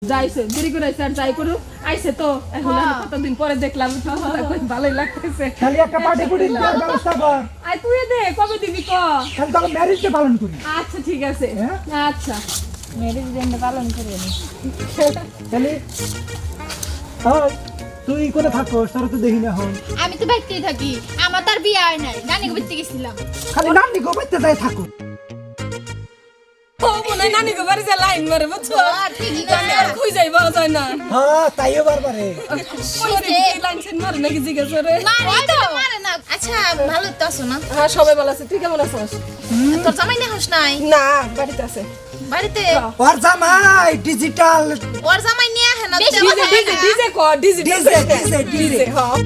যাইছে দেরি করে আইছে আর যাই করু আইছে তো এখন আমি কতদিন পরে দেখলাম ভালোই লাগতেছে খালি একটা পার্টি পুটি দেওয়ার ব্যবস্থা কর আই তুই দে কবে দিবি ক খালি তখন ম্যারেজটা পালন করি আচ্ছা ঠিক আছে আচ্ছা ম্যারেজ দিন পালন করে নি তাহলে হয় তুই কোনে থাকোস তোর তো দেখি না হন আমি তো বাইতেই থাকি আমার তার বিয়ে হয় নাই নানি বাইতে গেছিলাম খালি নানি গো বাইতে যাই থাকো ও মনে নানি গো বাড়ি যা লাইন মারে বুঝছো ঠিকই জানি আর কই যাই পাওয়া যায় না হ্যাঁ তাইও বারবারে শরীরে কি লাইন সেন মারে নাকি জিজ্ঞেস করে মারে তো মারে না আচ্ছা ভালো তো আছো না হ্যাঁ সবাই ভালো আছে তুই কেমন আছিস তোর জামাই না হোস নাই না বাড়িতে আছে বাড়িতে ওর জামাই ডিজিটাল ওর জামাই নিয়ে আহে না ডিজে ডিজে ডিজে কো ডিজে ডিজে ডিজে ডিজে হ্যাঁ